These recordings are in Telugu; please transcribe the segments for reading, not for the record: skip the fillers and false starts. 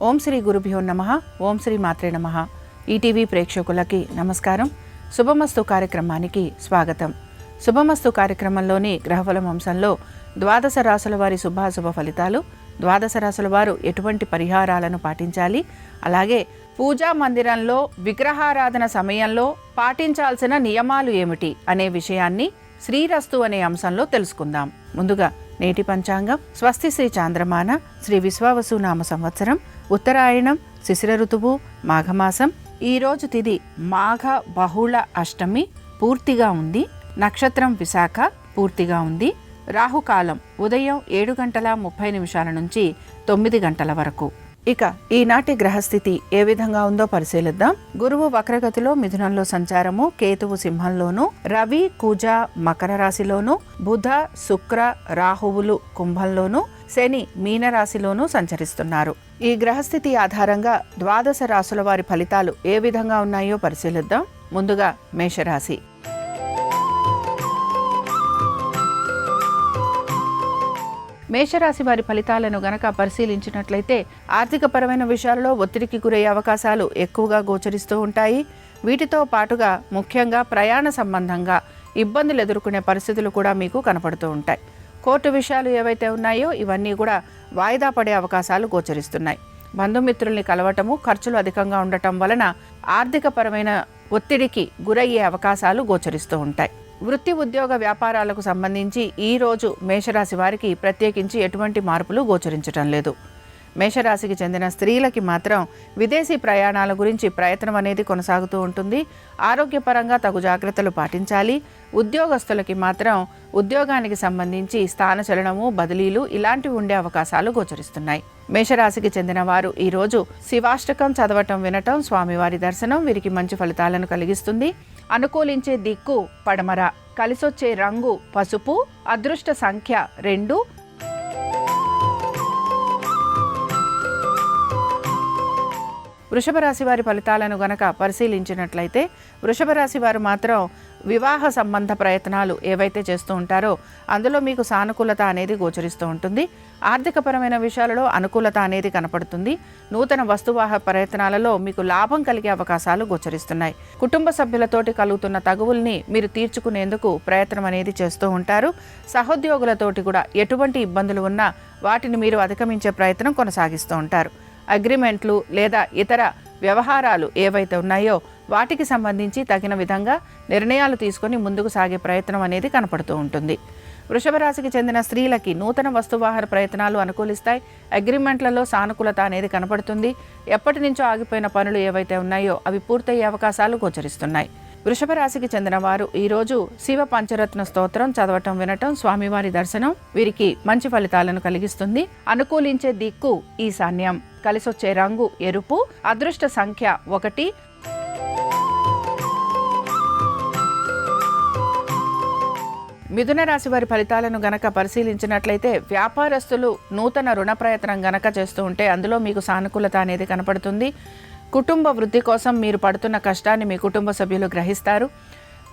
ఓం శ్రీ గురుభ్యో నమః. ఓం శ్రీ మాత్రే నమః. ఈటీవీ ప్రేక్షకులకి నమస్కారం. శుభమస్తు కార్యక్రమానికి స్వాగతం. శుభమస్తు కార్యక్రమంలోని గ్రహఫలం అంశంలో ద్వాదశ రాశుల వారి శుభాశుభ ఫలితాలు, ద్వాదశ రాశుల వారు ఎటువంటి పరిహారాలను పాటించాలి, అలాగే పూజా మందిరంలో విగ్రహారాధన సమయంలో పాటించాల్సిన నియమాలు ఏమిటి అనే విషయాన్ని శ్రీరస్తు అనే అంశంలో తెలుసుకుందాం. ముందుగా నేటి పంచాంగం. స్వస్తి శ్రీ చాంద్రమాన శ్రీ విశ్వావసు నామ సంవత్సరం, ఉత్తరాయణం, శిశిర ఋతువు, మాఘమాసం. ఈరోజు తిథి మాఘ బహుళ అష్టమి పూర్తిగా ఉంది. నక్షత్రం విశాఖ పూర్తిగా ఉంది. రాహుకాలం ఉదయం 7:30 నుంచి 9 వరకు. ఇక ఈనాటి గ్రహస్థితి ఏ విధంగా ఉందో పరిశీలిద్దాం. గురువు వక్రగతిలో మిథునంలో సంచారము, కేతువు సింహంలోను, రవి కుజ మకర రాశిలోను, బుధ శుక్ర రాహువులు కుంభంలోను, శని మీనరాశిలోనూ సంచరిస్తున్నారు. ఈ గ్రహస్థితి ఆధారంగా ద్వాదశ రాశుల వారి ఫలితాలు ఏ విధంగా ఉన్నాయో పరిశీలిద్దాం. ముందుగా మేషరాశి. మేషరాశి వారి ఫలితాలను గనక పరిశీలించినట్లయితే ఆర్థికపరమైన విషయాలలో ఒత్తిడికి గురయ్యే అవకాశాలు ఎక్కువగా గోచరిస్తూ ఉంటాయి. వీటితో పాటుగా ముఖ్యంగా ప్రయాణ సంబంధంగా ఇబ్బందులు ఎదుర్కొనే పరిస్థితులు కూడా మీకు కనపడుతూ ఉంటాయి. కోర్టు విషయాలు ఏవైతే ఉన్నాయో ఇవన్నీ కూడా వాయిదా పడే అవకాశాలు గోచరిస్తున్నాయి. బంధుమిత్రుల్ని కలవటము, ఖర్చులు అధికంగా ఉండటం వలన ఆర్థికపరమైన ఒత్తిడికి గురయ్యే అవకాశాలు గోచరిస్తూ ఉంటాయి. వృత్తి ఉద్యోగ వ్యాపారాలకు సంబంధించి ఈరోజు మేషరాశి వారికి ప్రత్యేకించి ఎటువంటి మార్పులు గోచరించటం లేదు. మేషరాశికి చెందిన స్త్రీలకి మాత్రం విదేశీ ప్రయాణాల గురించి ప్రయత్నం అనేది కొనసాగుతూ ఉంటుంది. ఆరోగ్యపరంగా తగు జాగ్రత్తలు పాటించాలి. ఉద్యోగస్తులకి మాత్రం ఉద్యోగానికి సంబంధించి స్థానచలనము, బదిలీలు ఇలాంటివి ఉండే అవకాశాలు గోచరిస్తున్నాయి. మేషరాశికి చెందిన వారు ఈరోజు శివాష్టకం చదవటం, వినటం, స్వామివారి దర్శనం వీరికి మంచి ఫలితాలను కలిగిస్తుంది. అనుకూలించే దిక్కు పడమర, కలిసొచ్చే రంగు పసుపు, అదృష్ట సంఖ్య 2. వృషభ రాశి వారి ఫలితాలను గనక పరిశీలించినట్లయితే వృషభ రాశి వారు మాత్రం వివాహ సంబంధ ప్రయత్నాలు ఏవైతే చేస్తూ ఉంటారో అందులో మీకు సానుకూలత అనేది గోచరిస్తూ ఉంటుంది. ఆర్థికపరమైన విషయాలలో అనుకూలత అనేది కనపడుతుంది. నూతన వస్తువాహ ప్రయత్నాలలో మీకు లాభం కలిగే అవకాశాలు గోచరిస్తున్నాయి. కుటుంబ సభ్యులతోటి కలుగుతున్న తగువుల్ని మీరు తీర్చుకునేందుకు ప్రయత్నం అనేది చేస్తూ ఉంటారు. సహోద్యోగులతోటి కూడా ఎటువంటి ఇబ్బందులు ఉన్నా వాటిని మీరు అధిగమించే ప్రయత్నం కొనసాగిస్తూ ఉంటారు. అగ్రిమెంట్లు లేదా ఇతర వ్యవహారాలు ఏవైతే ఉన్నాయో వాటికి సంబంధించి తగిన విధంగా నిర్ణయాలు తీసుకొని ముందుకు సాగే ప్రయత్నం అనేది కనపడుతూ ఉంటుంది. వృషభ రాశికి చెందిన స్త్రీలకి నూతన వస్తువాహన ప్రయత్నాలు అనుకూలిస్తాయి. అగ్రిమెంట్లలో సానుకూలత అనేది కనపడుతుంది. ఎప్పటి నుంచో ఆగిపోయిన పనులు ఏవైతే ఉన్నాయో అవి పూర్తయ్యే అవకాశాలు గోచరిస్తున్నాయి. వృషభ రాశికి చెందిన వారు ఈరోజు శివ పంచరత్న స్తోత్రం చదవటం, వినటం, స్వామివారి దర్శనం వీరికి మంచి ఫలితాలను కలిగిస్తుంది. అనుకూలించే దిక్కు ఈశాన్యం, కలిసొచ్చే రంగు ఎరుపు, అదృష్ట సంఖ్య 1. మిథున రాశి వారి ఫలితాలను గనక పరిశీలించినట్లయితే వ్యాపారస్తులు నూతన రుణ ప్రయత్నం గనక చేస్తూ ఉంటే అందులో మీకు సానుకూలత అనేది కనపడుతుంది. కుటుంబ వృద్ధి కోసం మీరు పడుతున్న కష్టాన్ని మీ కుటుంబ సభ్యులు గ్రహిస్తారు.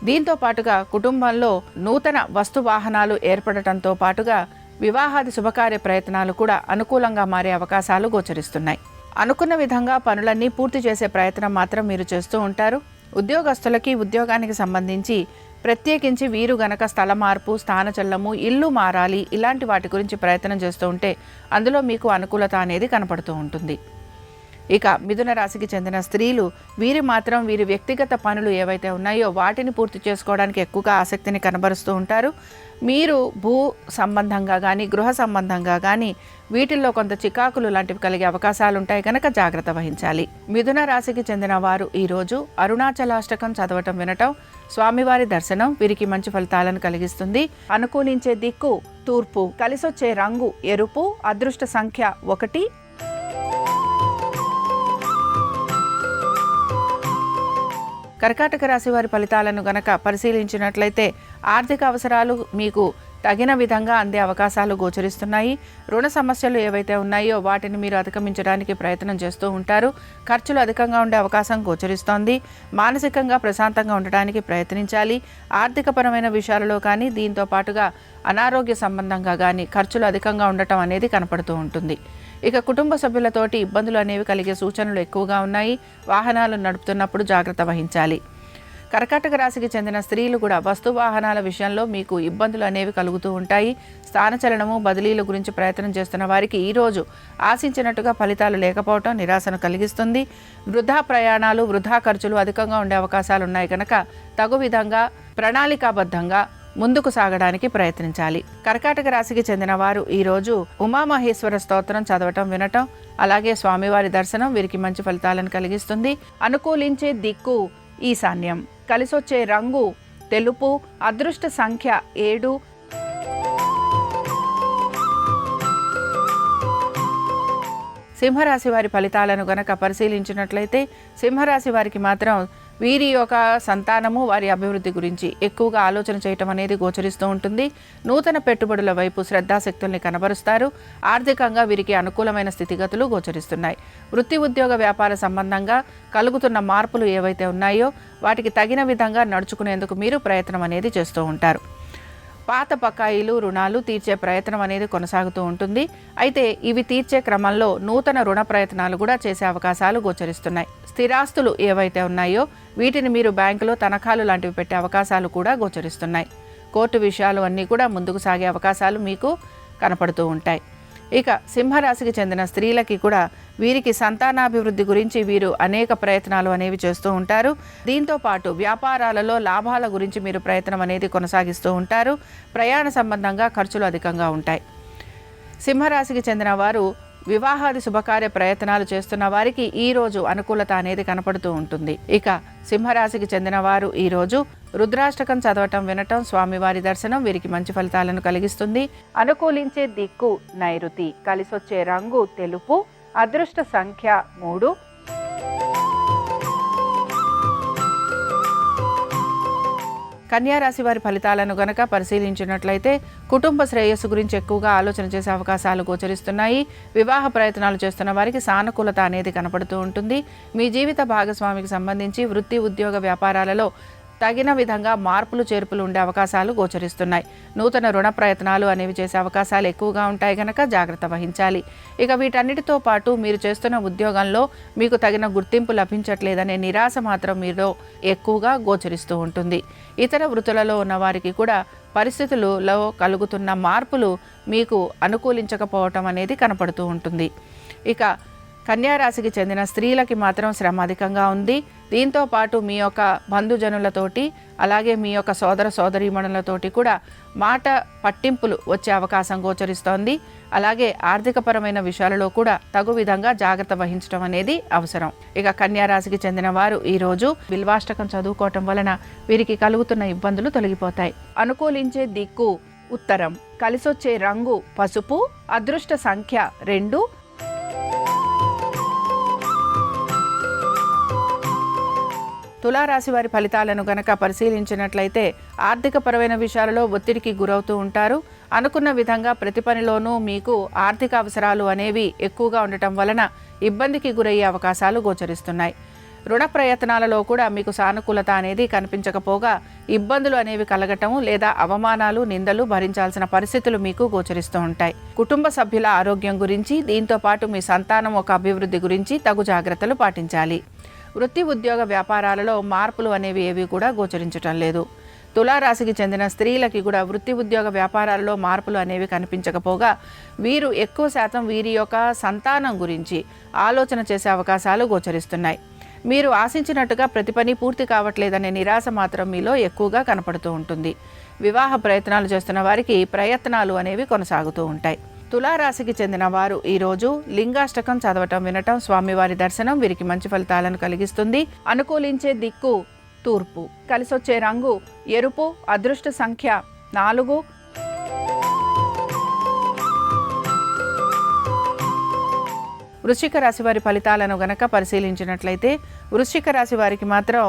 దీంతో పాటుగా కుటుంబంలో నూతన వస్తు వాహనాలు ఏర్పడటంతో పాటుగా వివాహాది శుభకార్య ప్రయత్నాలు కూడా అనుకూలంగా మారే అవకాశాలు గోచరిస్తున్నాయి. అనుకున్న విధంగా పనులన్నీ పూర్తి చేసే ప్రయత్నం మాత్రం మీరు చేస్తూ ఉంటారు. ఉద్యోగస్తులకి ఉద్యోగానికి సంబంధించి ప్రత్యేకించి వీరు గనక స్థల మార్పు, స్థానచలనము, ఇల్లు మారాలి ఇలాంటి వాటి గురించి ప్రయత్నం చేస్తూ ఉంటే అందులో మీకు అనుకూలత అనేది కనపడుతూ ఉంటుంది. ఇక మిథున రాశికి చెందిన స్త్రీలు వీరు మాత్రం వీరి వ్యక్తిగత పనులు ఏవైతే ఉన్నాయో వాటిని పూర్తి చేసుకోవడానికి ఎక్కువగా ఆసక్తిని కనబరుస్తూ ఉంటారు. మీరు భూ సంబంధంగా కానీ గృహ సంబంధంగా కానీ వీటిల్లో కొంత చికాకులు లాంటివి కలిగే అవకాశాలు ఉంటాయి కనుక జాగ్రత్త వహించాలి. మిథున రాశికి చెందిన వారు ఈరోజు అరుణాచలాష్టకం చదవటం, వినటం, స్వామివారి దర్శనం వీరికి మంచి ఫలితాలను కలిగిస్తుంది. అనుకూలించే దిక్కు తూర్పు, కలిసొచ్చే రంగు ఎరుపు, అదృష్ట సంఖ్య 1. కర్కాటక రాశి వారి ఫలితాలను గనక పరిశీలించినట్లయితే ఆర్థిక అవసరాలు మీకు తగిన విధంగా అందే అవకాశాలు గోచరిస్తున్నాయి. రుణ సమస్యలు ఏవైతే ఉన్నాయో వాటిని మీరు అధిగమించడానికి ప్రయత్నం చేస్తూ ఉంటారు. ఖర్చులు అధికంగా ఉండే అవకాశం గోచరిస్తోంది. మానసికంగా ప్రశాంతంగా ఉండడానికి ప్రయత్నించాలి. ఆర్థికపరమైన విషయాలలో కానీ దీంతో పాటుగా అనారోగ్య సంబంధంగా కానీ ఖర్చులు అధికంగా ఉండటం అనేది కనపడుతూ ఉంటుంది. ఇక కుటుంబ సభ్యులతోటి ఇబ్బందులు అనేవి కలిగే సూచనలు ఎక్కువగా ఉన్నాయి. వాహనాలు నడుపుతున్నప్పుడు జాగ్రత్త వహించాలి. కర్కాటక రాశికి చెందిన స్త్రీలు కూడా వస్తు వాహనాల విషయంలో మీకు ఇబ్బందులు అనేవి కలుగుతూ ఉంటాయి. స్థానచలనము బదిలీల గురించి ప్రయత్నం చేస్తున్న వారికి ఈరోజు ఆశించినట్టుగా ఫలితాలు లేకపోవటం నిరాశను కలిగిస్తుంది. వృధా ప్రయాణాలు, వృధా ఖర్చులు అధికంగా ఉండే అవకాశాలు ఉన్నాయి కనుక తగు విధంగా ప్రణాళికాబద్ధంగా ముందుకు సాగడానికి ప్రయత్నించాలి. కర్కాటక రాశికి చెందిన వారు ఈరోజు ఉమామహేశ్వర స్తోత్రం చదవటం, వినటం, అలాగే స్వామివారి దర్శనం వీరికి మంచి ఫలితాలను కలిగిస్తుంది. అనుకూలించే దిక్కు ఈశాన్యం. కలిసొచ్చే రంగు తెలుపు. అదృష్ట సంఖ్య 7. సింహరాశి వారి ఫలితాలను గనక పరిశీలించినట్లయితే సింహరాశి వారికి మాత్రం వీరి యొక్క సంతానము, వారి అభివృద్ధి గురించి ఎక్కువగా ఆలోచన చేయటం అనేది గోచరిస్తూ ఉంటుంది. నూతన పెట్టుబడుల వైపు శ్రద్ధాశక్తుల్ని కనబరుస్తారు. ఆర్థికంగా వీరికి అనుకూలమైన స్థితిగతులు గోచరిస్తున్నాయి. వృత్తి, ఉద్యోగ, వ్యాపార సంబంధంగా కలుగుతున్న మార్పులు ఏవైతే ఉన్నాయో వాటికి తగిన విధంగా నడుచుకునేందుకు మీరు ప్రయత్నం అనేది చేస్తూ ఉంటారు. పాత బకాయిలు, రుణాలు తీర్చే ప్రయత్నం అనేది కొనసాగుతూ ఉంటుంది. అయితే ఇవి తీర్చే క్రమంలో నూతన రుణ ప్రయత్నాలు కూడా చేసే అవకాశాలు గోచరిస్తున్నాయి. స్థిరాస్తులు ఏవైతే ఉన్నాయో వీటిని మీరు బ్యాంకులో తనఖాలు లాంటివి పెట్టే అవకాశాలు కూడా గోచరిస్తున్నాయి. కోర్టు విషయాలు అన్నీ కూడా ముందుకు సాగే అవకాశాలు మీకు కనపడుతూ ఉంటాయి. ఇక సింహరాశికి చెందిన స్త్రీలకి కూడా వీరికి సంతానాభివృద్ధి గురించి వీరు అనేక ప్రయత్నాలు అనేవి చేస్తూ ఉంటారు. దీంతో పాటు వ్యాపారాలలో లాభాల గురించి మీరు ప్రయత్నం అనేది కొనసాగిస్తూ ఉంటారు. ప్రయాణ సంబంధంగా ఖర్చులు అధికంగా ఉంటాయి. సింహరాశికి చెందిన వారు వివాహాది శుభకార్య ప్రయత్నాలు చేస్తున్న వారికి ఈరోజు అనుకూలత అనేది కనపడుతూ ఉంటుంది. ఇక సింహరాశికి చెందిన వారు ఈరోజు రుద్రాష్టకం చదవటం, వినటం, స్వామివారి దర్శనం వీరికి మంచి ఫలితాలను కలిగిస్తుంది. అనుకూలించే దిక్కు నైరుతి. కలిసొచ్చే రంగు తెలుపు. అదృష్ట సంఖ్య 3. కన్యారాశి వారి ఫలితాలను గనక పరిశీలించినట్లయితే కుటుంబ శ్రేయస్సు గురించి ఎక్కువగా ఆలోచన చేసే అవకాశాలు గోచరిస్తున్నాయి. వివాహ ప్రయత్నాలు చేస్తున్న వారికి సానుకూలత అనేది కనపడుతూ ఉంటుంది. మీ జీవిత భాగస్వామికి సంబంధించి వృత్తి, ఉద్యోగ, వ్యాపారాలలో తగిన విధంగా మార్పులు చేర్పులు ఉండే అవకాశాలు గోచరిస్తున్నాయి. నూతన రుణ ప్రయత్నాలు అనేవి చేసే అవకాశాలు ఎక్కువగా ఉంటాయి కనుక జాగ్రత్త వహించాలి. ఇక వీటన్నిటితో పాటు మీరు చేస్తున్న ఉద్యోగంలో మీకు తగిన గుర్తింపు లభించట్లేదనే నిరాశ మాత్రం మీలో ఎక్కువగా గోచరిస్తూ ఉంటుంది. ఇతర వృత్తులలో ఉన్న వారికి కూడా పరిస్థితులలో కలుగుతున్న మార్పులు మీకు అనుకూలించకపోవటం అనేది కనపడుతూ ఉంటుంది. ఇక కన్యారాశికి చెందిన స్త్రీలకి మాత్రం శ్రమ అధికంగా ఉంది. దీంతో పాటు మీ యొక్క బంధుజనులతోటి, అలాగే మీ యొక్క సోదర సోదరీమణులతోటి కూడా మాట పట్టింపులు వచ్చే అవకాశం గోచరిస్తోంది. అలాగే ఆర్థికపరమైన విషయాలలో కూడా తగు విధంగా జాగ్రత్త వహించడం అనేది అవసరం. ఇక కన్యారాశికి చెందిన వారు ఈరోజు బిల్వాష్టకం చదువుకోవటం వలన వీరికి కలుగుతున్న ఇబ్బందులు తొలగిపోతాయి. అనుకూలించే దిక్కు ఉత్తరం. కలిసొచ్చే రంగు పసుపు. అదృష్ట సంఖ్య 2. తులారాశి వారి ఫలితాలను గనక పరిశీలించినట్లయితే ఆర్థికపరమైన విషయాలలో ఒత్తిడికి గురవుతూ ఉంటారు. అనుకున్న విధంగా ప్రతి పనిలోనూ మీకు ఆర్థిక అవసరాలు అనేవి ఎక్కువగా ఉండటం వలన ఇబ్బందికి గురయ్యే అవకాశాలు గోచరిస్తున్నాయి. రుణ ప్రయత్నాలలో కూడా మీకు సానుకూలత అనేది కనిపించకపోగా ఇబ్బందులు అనేవి కలగటము లేదా అవమానాలు, నిందలు భరించాల్సిన పరిస్థితులు మీకు గోచరిస్తూ ఉంటాయి. కుటుంబ సభ్యుల ఆరోగ్యం గురించి, దీంతో పాటు మీ సంతానం ఒక అభివృద్ధి గురించి తగు జాగ్రత్తలు పాటించాలి. వృత్తి, ఉద్యోగ, వ్యాపారాలలో మార్పులు అనేవి ఏవి కూడా గోచరించటం లేదు. తులారాశికి చెందిన స్త్రీలకి కూడా వృత్తి, ఉద్యోగ, వ్యాపారాలలో మార్పులు అనేవి కనిపించకపోగా వీరు ఎక్కువ శాతం వీరి యొక్క సంతానం గురించి ఆలోచన చేసే అవకాశాలు గోచరిస్తున్నాయి. మీరు ఆశించినట్టుగా ప్రతి పని పూర్తి కావట్లేదనే నిరాశ మాత్రం మీలో ఎక్కువగా కనపడుతూ ఉంటుంది. వివాహ ప్రయత్నాలు చేస్తున్న వారికి ప్రయత్నాలు అనేవి కొనసాగుతూ ఉంటాయి. తులారాశికి చెందిన వారు ఈరోజు లింగాష్టకం చదవటం, వినటం, స్వామివారి దర్శనం వీరికి మంచి ఫలితాలను కలిగిస్తుంది. అనుకూలించే దిక్కు తూర్పు. కలిసొచ్చే రంగు ఎరుపు. అదృష్ట సంఖ్య 4. వృశ్చిక రాశి వారి ఫలితాలను గనక పరిశీలించినట్లయితే వృశ్చిక రాశి వారికి మాత్రం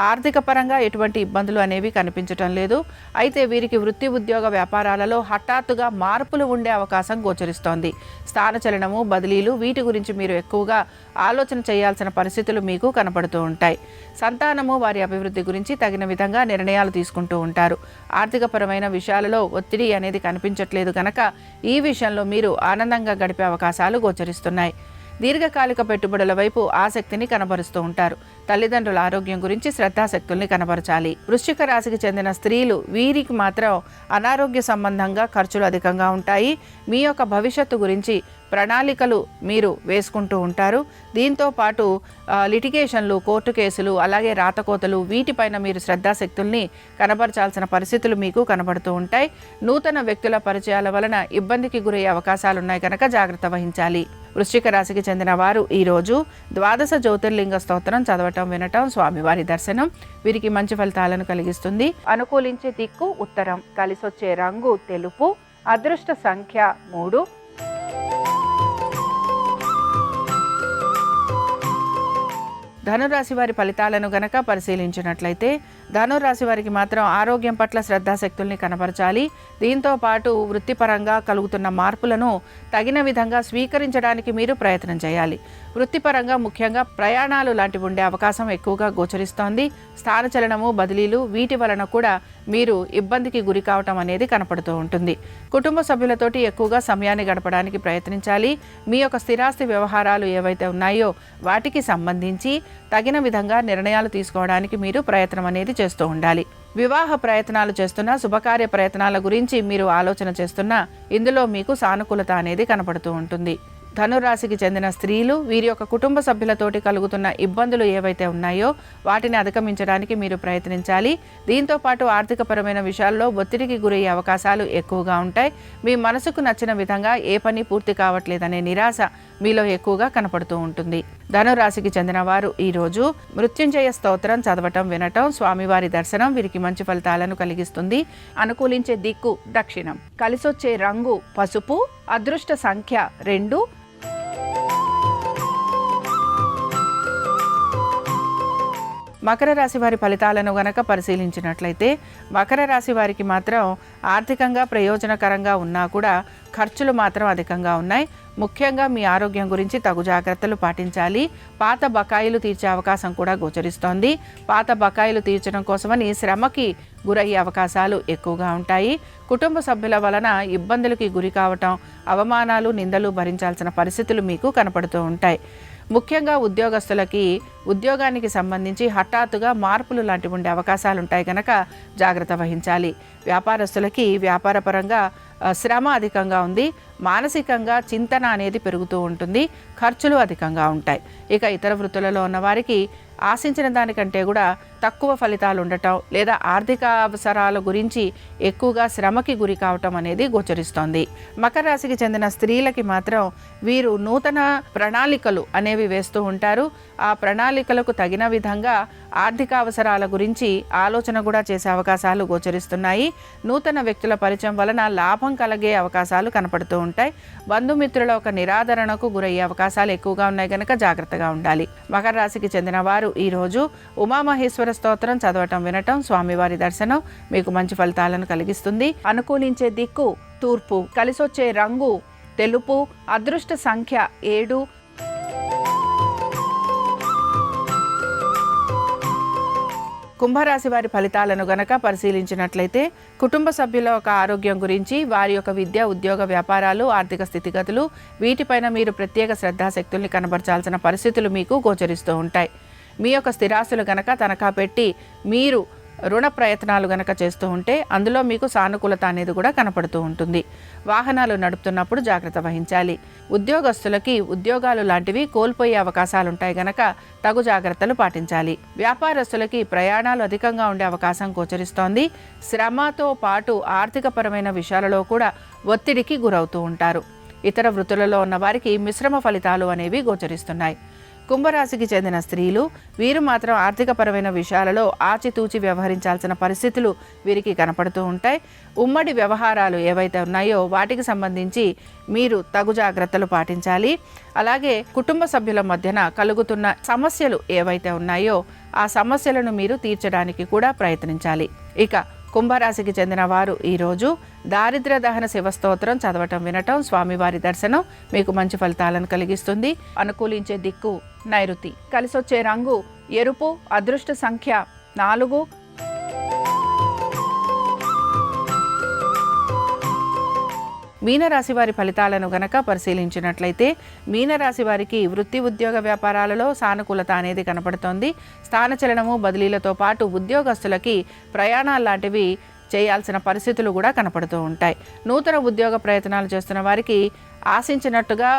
ఆర్థిక పరంగా ఎటువంటి ఇబ్బందులు అనేవి కనిపించటం లేదు. అయితే వీరికి వృత్తి ఉద్యోగ వ్యాపారాలలో హఠాత్తుగా మార్పులు ఉండే అవకాశం గోచరిస్తోంది. స్థానచలనము, బదిలీలు వీటి గురించి మీరు ఎక్కువగా ఆలోచన చేయాల్సిన పరిస్థితులు మీకు కనపడుతూ ఉంటాయి. సంతానము, వారి అభివృద్ధి గురించి తగిన విధంగా నిర్ణయాలు తీసుకుంటూ ఉంటారు. ఆర్థికపరమైన విషయాలలో ఒత్తిడి అనేది కనిపించట్లేదు కనుక ఈ విషయంలో మీరు ఆనందంగా గడిపే అవకాశాలు గోచరిస్తున్నాయి. దీర్ఘకాలిక పెట్టుబడుల వైపు ఆసక్తిని కనబరుస్తూ ఉంటారు. తల్లిదండ్రుల ఆరోగ్యం గురించి శ్రద్ధాశక్తుల్ని కనబరచాలి. వృశ్చిక రాశికి చెందిన స్త్రీలు, వీరికి మాత్రం అనారోగ్య సంబంధంగా ఖర్చులు అధికంగా ఉంటాయి. మీ యొక్క భవిష్యత్తు గురించి ప్రణాళికలు మీరు వేసుకుంటూ ఉంటారు. దీంతో పాటు లిటిగేషన్లు, కోర్టు కేసులు, అలాగే రాతకోతలు వీటిపైన మీరు శ్రద్ధాశక్తుల్ని కనబరచాల్సిన పరిస్థితులు మీకు కనబడుతూ ఉంటాయి. నూతన వ్యక్తుల పరిచయాల వలన ఇబ్బందికి గురయ్యే అవకాశాలున్నాయి కనుక జాగ్రత్త వహించాలి. వృశ్చిక రాశికి చెందిన వారు ఈరోజు 12 జ్యోతిర్లింగ స్తోత్రం చదవటం, వినటం, స్వామివారి దర్శనం వీరికి మంచి ఫలితాలను కలిగిస్తుంది. అనుకూలించే దిక్కు ఉత్తరం, కలిసొచ్చే రంగు తెలుపు, అదృష్ట సంఖ్య 3. ధనురాశి వారి ఫలితాలను గనక పరిశీలించినట్లయితే ధనురాశి వారికి మాత్రం ఆరోగ్యం పట్ల శ్రద్ధాశక్తుల్ని కనపరచాలి. దీంతో పాటు వృత్తిపరంగా కలుగుతున్న మార్పులను తగిన విధంగా స్వీకరించడానికి మీరు ప్రయత్నం చేయాలి. వృత్తిపరంగా ముఖ్యంగా ప్రయాణాలు లాంటివి ఉండే అవకాశం ఎక్కువగా గోచరిస్తోంది. స్థానచలనము, బదిలీలు వీటి వలన కూడా మీరు ఇబ్బందికి గురి కావటం అనేది కనపడుతూ ఉంటుంది. కుటుంబ సభ్యులతోటి ఎక్కువగా సమయాన్ని గడపడానికి ప్రయత్నించాలి. మీ యొక్క స్థిరాస్తి వ్యవహారాలు ఏవైతే ఉన్నాయో వాటికి సంబంధించి తగిన విధంగా నిర్ణయాలు తీసుకోవడానికి మీరు ప్రయత్నం అనేది చేస్తూ ఉండాలి. వివాహ ప్రయత్నాలు చేస్తున్నా, శుభకార్య ప్రయత్నాల గురించి మీరు ఆలోచన చేస్తున్నా ఇందులో మీకు సానుకూలత అనేది కనపడుతూ ఉంటుంది. ధనురాశికి చెందిన స్త్రీలు, వీరి యొక్క కుటుంబ సభ్యులతోటి కలుగుతున్న ఇబ్బందులు ఏవైతే ఉన్నాయో వాటిని అధిగమించడానికి మీరు ప్రయత్నించాలి. దీంతో పాటు ఆర్థికపరమైన విషయాల్లో ఒత్తిడికి గురయ్యే అవకాశాలు ఎక్కువగా ఉంటాయి. మీ మనసుకు నచ్చిన విధంగా ఏ పని పూర్తి కావట్లేదనే నిరాశ మీలో ఎక్కువగా కనపడుతూ ఉంటుంది. ధనురాశికి చెందిన వారు ఈరోజు మృత్యుంజయ స్తోత్రం చదవటం, వినటం, స్వామివారి దర్శనం వీరికి మంచి ఫలితాలను కలిగిస్తుంది. అనుకూలించే దిక్కు దక్షిణం, కలిసొచ్చే రంగు పసుపు, అదృష్ట సంఖ్య 2. మకర రాశి వారి ఫలితాలను గనక పరిశీలించినట్లయితే మకర రాశి వారికి మాత్రం ఆర్థికంగా ప్రయోజనకరంగా ఉన్నా కూడా ఖర్చులు మాత్రం అధికంగా ఉన్నాయి. ముఖ్యంగా మీ ఆరోగ్యం గురించి తగు జాగ్రత్తలు పాటించాలి. పాత బకాయిలు తీర్చే అవకాశం కూడా గోచరిస్తోంది. పాత బకాయిలు తీర్చడం కోసమని శ్రమకి గురయ్యే అవకాశాలు ఎక్కువగా ఉంటాయి. కుటుంబ సభ్యుల వలన ఇబ్బందులకి గురి కావటం, అవమానాలు, నిందలు భరించాల్సిన పరిస్థితులు మీకు కనపడుతూ ఉంటాయి. ముఖ్యంగా ఉద్యోగస్తులకి ఉద్యోగానికి సంబంధించి హఠాత్తుగా మార్పులు లాంటివి ఉండే అవకాశాలు ఉంటాయి కనుక జాగ్రత్త వహించాలి. వ్యాపారస్తులకి వ్యాపారపరంగా శ్రమ అధికంగా ఉంది. మానసికంగా చింతన అనేది పెరుగుతూ ఉంటుంది. ఖర్చులు అధికంగా ఉంటాయి. ఇక ఇతర వృత్తులలో ఉన్న వారికి ఆశించిన దానికంటే కూడా తక్కువ ఫలితాలు ఉండటం, లేదా ఆర్థిక అవసరాల గురించి ఎక్కువగా శ్రమకి గురి కావటం అనేది గోచరిస్తోంది. మకర రాశికి చెందిన స్త్రీలకి మాత్రం వీరు నూతన ప్రణాళికలు అనేవి వేస్తూ ఉంటారు. ఆ ప్రణాళికలకు తగిన విధంగా ఆర్థిక అవసరాల గురించి ఆలోచన కూడా చేసే అవకాశాలు గోచరిస్తున్నాయి. నూతన వ్యక్తుల పరిచయం వలన లాభం కలిగే అవకాశాలు కనపడుతూ ఉంటాయి. బంధుమిత్రుల ఒక నిరాదరణకు గురయ్యే అవకాశాలు ఎక్కువగా ఉన్నాయి కనుక జాగ్రత్తగా ఉండాలి. మకర రాశికి చెందిన వారు ఈరోజు ఉమామహేశ్వర స్తోత్రం చదవటం, వినటం, స్వామివారి దర్శనం మీకు మంచి ఫలితాలను కలిగిస్తుంది. అనుకూలించే దిక్కు తూర్పు, కలిసొచ్చే రంగు తెలుపు, అదృష్ట సంఖ్య 7. కుంభరాశి వారి ఫలితాలను గనక పరిశీలించినట్లయితే కుటుంబ సభ్యుల యొక్క ఆరోగ్యం గురించి, వారి యొక్క విద్య, ఉద్యోగ, వ్యాపారాలు, ఆర్థిక స్థితిగతులు వీటిపైన మీరు ప్రత్యేక శ్రద్ధాశక్తుల్ని కనబరచాల్సిన పరిస్థితులు మీకు గోచరిస్తూ ఉంటాయి. మీ యొక్క స్థిరాస్తులు గనక తనఖా పెట్టి మీరు రుణ ప్రయత్నాలు గనక చేస్తూ ఉంటే అందులో మీకు సానుకూలత అనేది కూడా కనపడుతూ ఉంటుంది. వాహనాలు నడుపుతున్నప్పుడు జాగ్రత్త వహించాలి. ఉద్యోగస్తులకి ఉద్యోగాలు లాంటివి కోల్పోయే అవకాశాలు ఉంటాయి గనక తగు జాగ్రత్తలు పాటించాలి. వ్యాపారస్తులకి ప్రయాణాలు అధికంగా ఉండే అవకాశం గోచరిస్తోంది. శ్రమతో పాటు ఆర్థికపరమైన విషయాలలో కూడా ఒత్తిడికి గురవుతూ ఉంటారు. ఇతర వృత్తులలో ఉన్న వారికి మిశ్రమ ఫలితాలు అనేవి గోచరిస్తున్నాయి. కుంభరాశికి చెందిన స్త్రీలు వీరు మాత్రం ఆర్థికపరమైన విషయాలలో ఆచితూచి వ్యవహరించాల్సిన పరిస్థితులు వీరికి కనపడుతూ ఉంటాయి. ఉమ్మడి వ్యవహారాలు ఏవైతే ఉన్నాయో వాటికి సంబంధించి మీరు తగు జాగ్రత్తలు పాటించాలి. అలాగే కుటుంబ సభ్యుల మధ్యన కలుగుతున్న సమస్యలు ఏవైతే ఉన్నాయో ఆ సమస్యలను మీరు తీర్చడానికి కూడా ప్రయత్నించాలి. ఇక కుంభరాశికి చెందిన వారు ఈరోజు దారిద్ర్య దహన శివస్తోత్రం చదవటం వినటం, స్వామివారి దర్శనం మీకు మంచి ఫలితాలను కలిగిస్తుంది. అనుకూలించే దిక్కు నైరుతి. కలిసొచ్చే రంగు ఎరుపు. అదృష్ట సంఖ్య 4. మీనరాశి వారి ఫలితాలను గనక పరిశీలించినట్లయితే మీనరాశి వారికి వృత్తి ఉద్యోగ వ్యాపారాలలో సానుకూలత అనేది కనపడుతోంది. స్థానచలనము బదిలీలతో పాటు ఉద్యోగస్తులకి ప్రయాణాలు లాంటివి చేయాల్సిన పరిస్థితులు కూడా కనపడుతూ ఉంటాయి. నూతన ఉద్యోగ ప్రయత్నాలు చేస్తున్న వారికి ఆశించినట్టుగా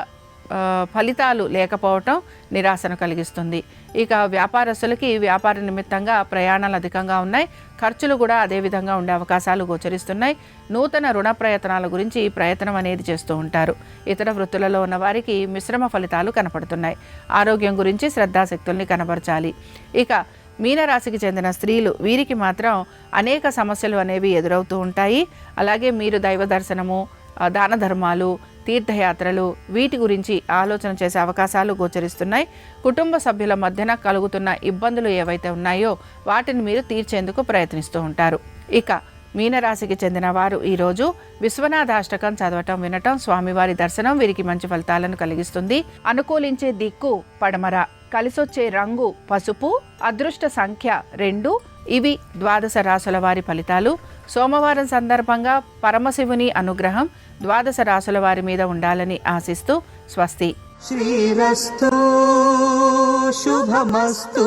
ఫలితాలు లేకపోవటం నిరాశను కలిగిస్తుంది. ఇక వ్యాపారస్తులకి వ్యాపార నిమిత్తంగా ప్రయాణాలు అధికంగా ఉన్నాయి. ఖర్చులు కూడా అదే విధంగా ఉండే అవకాశాలు గోచరిస్తున్నాయి. నూతన రుణ ప్రయత్నాల గురించి ప్రయత్నం అనేది చేస్తూ ఉంటారు. ఇతర వృత్తులలో ఉన్న వారికి మిశ్రమ ఫలితాలు కనపడుతున్నాయి. ఆరోగ్యం గురించి శ్రద్ధాశక్తుల్ని కనబరచాలి. ఇక మీనరాశికి చెందిన స్త్రీలు వీరికి మాత్రం అనేక సమస్యలు అనేవి ఎదురవుతూ ఉంటాయి. అలాగే మీరు దైవ దర్శనము, దాన ధర్మాలు, తీర్థయాత్రలు వీటి గురించి ఆలోచన చేసే అవకాశాలు గోచరిస్తున్నాయి. కుటుంబ సభ్యుల మధ్యన కలుగుతున్న ఇబ్బందులు ఏవైతే ఉన్నాయో వాటిని మీరు తీర్చేందుకు ప్రయత్నిస్తూ ఉంటారు. ఇక మీనరాశికి చెందిన వారు ఈరోజు విశ్వనాథాష్టకం చదవటం వినటం, స్వామివారి దర్శనం వీరికి మంచి ఫలితాలను కలిగిస్తుంది. అనుకూలించే దిక్కు పడమర. కలిసొచ్చే రంగు పసుపు. అదృష్ట సంఖ్య 2. ఇవి ద్వాదశ రాశుల వారి ఫలితాలు. సోమవారం సందర్భంగా పరమశివుని అనుగ్రహం ద్వాదశ రాశుల వారి మీద ఉండాలని ఆశిస్తూ స్వస్తి. శ్రీరస్తు శుభమస్తు.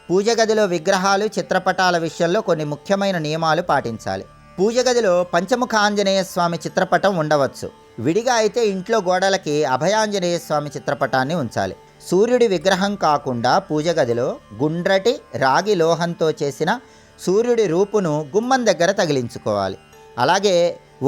పూజ గదిలో విగ్రహాలు, చిత్రపటాల విషయంలో కొన్ని ముఖ్యమైన నియమాలు పాటించాలి. పూజ గదిలో పంచముఖ ఆంజనేయ స్వామి చిత్రపటం ఉండవచ్చు. విడిగా అయితే ఇంట్లో గోడలకి అభయాంజనేయ స్వామి చిత్రపటాన్ని ఉంచాలి. సూర్యుడి విగ్రహం కాకుండా పూజ గదిలో గుండ్రటి రాగి లోహంతో చేసిన సూర్యుడి రూపును గుమ్మం దగ్గర తగిలించుకోవాలి. అలాగే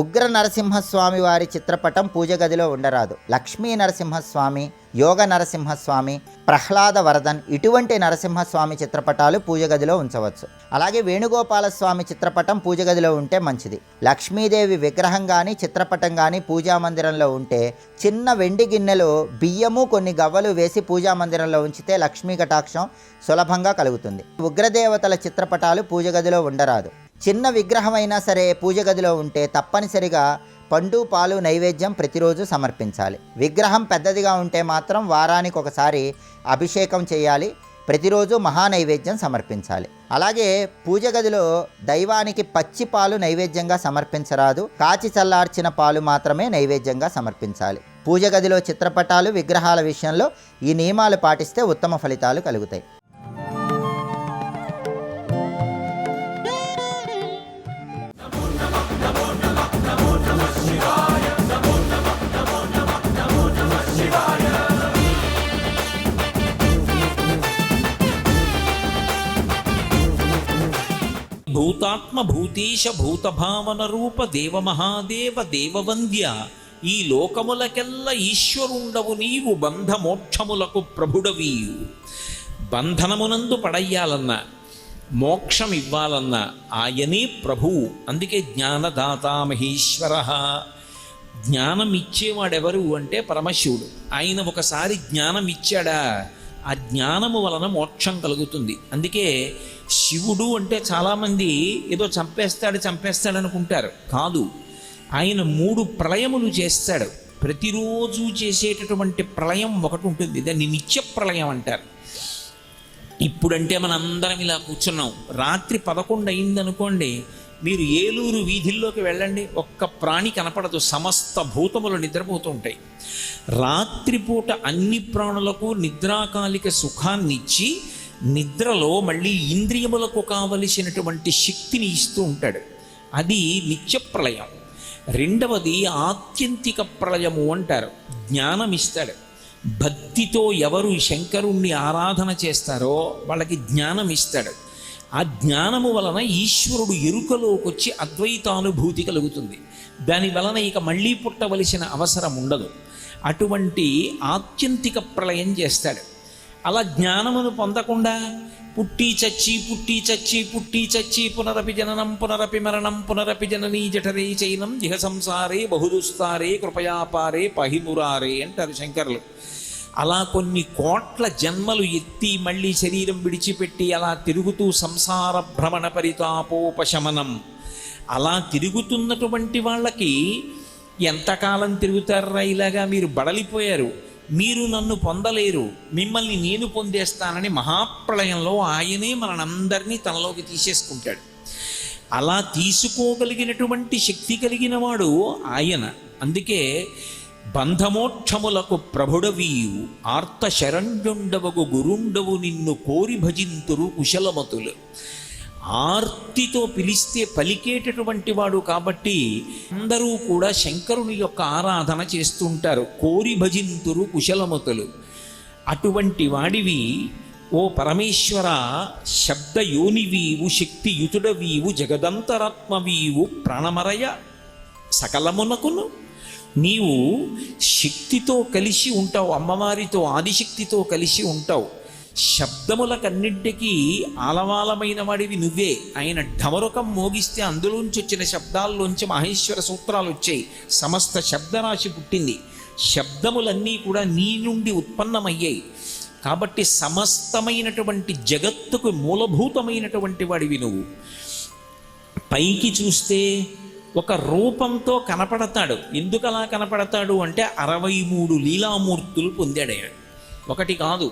ఉగ్ర నరసింహస్వామి వారి చిత్రపటం పూజ గదిలో ఉండరాదు. లక్ష్మీ నరసింహస్వామి, యోగ నరసింహస్వామి, ప్రహ్లాద వరదన్ ఇటువంటి నరసింహస్వామి చిత్రపటాలు పూజ గదిలో ఉంచవచ్చు. అలాగే వేణుగోపాల స్వామి చిత్రపటం పూజ గదిలో ఉంటే మంచిది. లక్ష్మీదేవి విగ్రహం కానీ చిత్రపటం కానీ పూజా మందిరంలో ఉంటే చిన్న వెండి గిన్నెలో బియ్యము కొన్ని గవ్వలు వేసి పూజా మందిరంలో ఉంచితే లక్ష్మీ కటాక్షం సులభంగా కలుగుతుంది. ఉగ్రదేవతల చిత్రపటాలు పూజ గదిలో ఉండరాదు. చిన్న విగ్రహం అయినా సరే పూజ గదిలో ఉంటే తప్పనిసరిగా పండు, పాలు నైవేద్యం ప్రతిరోజు సమర్పించాలి. విగ్రహం పెద్దదిగా ఉంటే మాత్రం వారానికి ఒకసారి అభిషేకం చేయాలి. ప్రతిరోజు మహానైవేద్యం సమర్పించాలి. అలాగే పూజ గదిలో దైవానికి పచ్చి పాలు నైవేద్యంగా సమర్పించరాదు. కాచి చల్లార్చిన పాలు మాత్రమే నైవేద్యంగా సమర్పించాలి. పూజ గదిలో చిత్రపటాలు, విగ్రహాల విషయంలో ఈ నియమాలు పాటిస్తే ఉత్తమ ఫలితాలు కలుగుతాయి. భూతాత్మ భూతీశ భూతభావన రూప దేవ మహాదేవ దేవవంద్య ఈ లోకములకెల్ల ఈశ్వరుండవు నీవు బంధమోక్షములకు ప్రభుడవీయు. బంధనమునందు పడయ్యాలన్నా మోక్షం ఇవ్వాలన్నా ఆయనే ప్రభువు. అందుకే జ్ఞానదాతా మహేశ్వర. జ్ఞానం ఇచ్చేవాడెవరు అంటే పరమశివుడు. ఆయన ఒకసారి జ్ఞానం ఇచ్చాడా ఆ జ్ఞానము వలన మోక్షం కలుగుతుంది. అందుకే శివుడు అంటే చాలామంది ఏదో చంపేస్తాడు అనుకుంటారు. కాదు, ఆయన 3 ప్రళయములు చేస్తాడు. ప్రతిరోజు చేసేటటువంటి ప్రళయం ఒకటి ఉంటుంది, దాన్ని నిత్య ప్రళయం అంటారు. ఇప్పుడంటే మనందరం ఇలా కూర్చున్నాం. రాత్రి 11 అయిందనుకోండి, మీరు ఏలూరు వీధుల్లోకి వెళ్ళండి, ఒక్క ప్రాణి కనపడదు, సమస్త భూతములు నిద్రపోతూ ఉంటాయి. రాత్రిపూట అన్ని ప్రాణులకు నిద్రాకాలిక సుఖాన్నిచ్చి నిద్రలో మళ్ళీ ఇంద్రియములకు కావలసినటువంటి శక్తిని ఇస్తూ ఉంటాడు. అది నిత్య ప్రళయం. రెండవది ఆత్యంతిక ప్రళయము అంటారు. జ్ఞానం ఇస్తాడు. భక్తితో ఎవరు శంకరుణ్ణి ఆరాధన చేస్తారో వాళ్ళకి జ్ఞానం ఇస్తాడు. ఆ జ్ఞానము వలన ఈశ్వరుడు ఎరుకలోకి వచ్చి అద్వైతానుభూతి కలుగుతుంది. దాని వలన ఇక మళ్ళీ పుట్టవలసిన అవసరం ఉండదు. అటువంటి ఆత్యంతిక ప్రళయం చేస్తాడు. అలా జ్ఞానమును పొందకుండా పుట్టి చచ్చి పుట్టి చచ్చి పుట్టి చచ్చి పునరపి జననం పునరపి మరణం పునరపి జననీ జఠరే చైనం ఇహ సంసారే బహుదుస్తారే కృపయాపారే పహిమురారే అంటారు శంకరులు. అలా కొన్ని కోట్ల జన్మలు ఎత్తి మళ్ళీ శరీరం విడిచిపెట్టి అలా తిరుగుతూ సంసార భ్రమణ పరితాపోపశమనం అలా తిరుగుతున్నటువంటి వాళ్ళకి ఎంతకాలం తిరుగుతారా ఇలాగా, మీరు బడలిపోయారు, మీరు నన్ను పొందలేరు, మిమ్మల్ని నేను పొందేస్తానని మహాప్రళయంలో ఆయనే మనందరినీ తనలోకి తీసేసుకుంటాడు. అలా తీసుకోగలిగినటువంటి శక్తి కలిగిన వాడు ఆయన. అందుకే బంధమోక్షములకు ప్రభుడవీయు ఆర్త శరణ్యుండవగు గురుండవు నిన్ను కోరి భజింతురు కుశలమతులు. ఆర్తితో పిలిస్తే పలికేటటువంటి వాడు కాబట్టి అందరూ కూడా శంకరుని యొక్క ఆరాధన చేస్తుంటారు. కోరి భజింతురు కుశలమతులు. అటువంటి వాడివి ఓ పరమేశ్వర, శబ్దయోనివీవు శక్తియుతుడవీవు జగదంతరాత్మవీవు ప్రాణమరయ సకలమునకును నీవు శక్తితో కలిసి ఉంటావు, అమ్మవారితో ఆదిశక్తితో కలిసి ఉంటావు. శబ్దములకన్నింటికీ ఆలవాలమైన వాడివి నువ్వే. ఆయన ఢమరుకం మోగిస్తే అందులోంచి వచ్చిన శబ్దాల్లోంచి మహేశ్వర సూత్రాలు వచ్చాయి, సమస్త శబ్దరాశి పుట్టింది. శబ్దములన్నీ కూడా నీ నుండి ఉత్పన్నమయ్యాయి. కాబట్టి సమస్తమైనటువంటి జగత్తుకు మూలభూతమైనటువంటి వాడివి నువ్వు. పైకి చూస్తే ఒక రూపంతో కనపడతాడు. ఎందుకు అలా కనపడతాడు అంటే 63 లీలామూర్తులు పొందాడు ఆయన, ఒకటి కాదు.